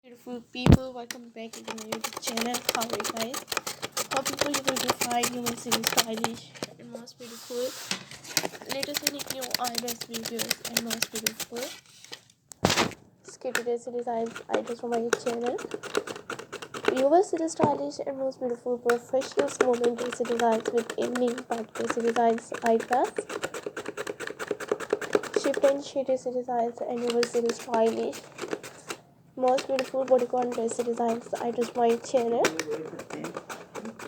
Beautiful people, welcome back to my YouTube channel. How are you guys? Hope people you will be fine. You will see stylish and most beautiful. Latest unique new best videos and most beautiful. Skip today's designs items from my channel. You will see the stylish and most beautiful professional moment dressy designs with evening party dressy designs items. Shift and sheet dressy designs, and you will see the stylish most beautiful bodycon dressy designs items from my channel.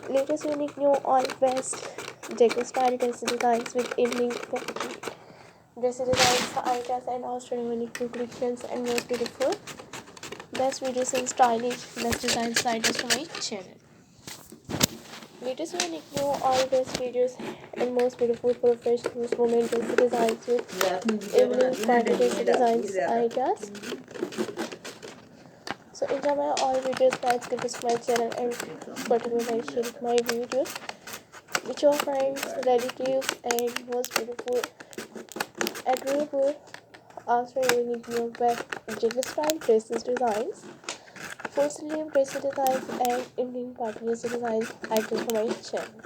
Latest unique new all best deco style dressy designs with evening party dressy designs items and also unique new collections and most beautiful best videos and stylish best designs items from my channel. Latest unique new all best videos and most beautiful professional women dressy designs with evening party dressy designs items. So enjoy my all videos, guys. Give this to my channel and particularly share my videos which are friends ready to use and most beautiful adorable also unique new best jiggle style dresses designs, full sleeve dressy designs and evening party dressy designs items for my channel.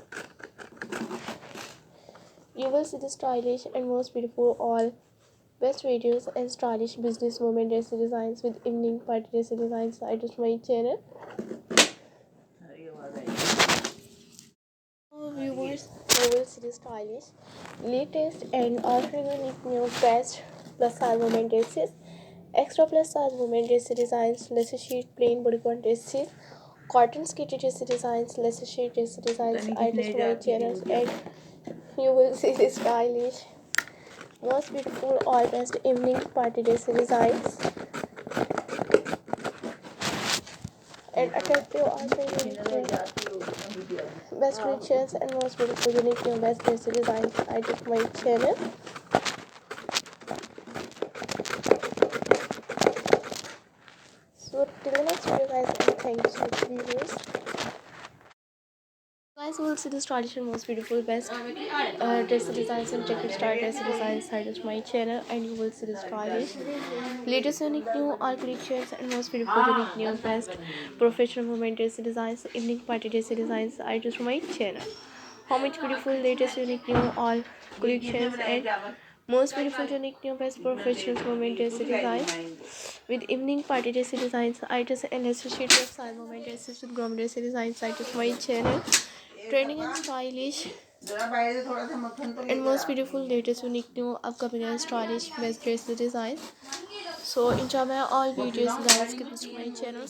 You will see the stylish and most beautiful all best videos and stylish business women dressy designs with evening party dressy designs items for my channel. Viewers, you will see the stylish, latest and also unique new best plus size women dresses, extra plus size women dressy designs, lesser sheet plain bodycon dresses, cotton skitty dressy designs, lesser sheet dressy designs items for my channels, and you will see the stylish most beautiful all best evening party dressy designs and attractive also unique new best collections and most beautiful unique new best dressy designs items for my channel. So till the next video guys, and thank you so much viewers. Guys, will see the stylish and most beautiful best dressy designs and jacket style dressy designs items for my channel, and you will see the stylish latest unique new all collections and most beautiful unique new best professional women dressy designs evening party dressy designs items for my channel. How much beautiful latest unique new all collections and most beautiful unique new best professional women dressy designs with evening party dressy designs items and associated of style women dresses with groom dressy designs items for my channel. Trending and stylish and most beautiful latest unique new upcoming and stylish best dress designs. So enjoy my all videos guys, keep this to my channel.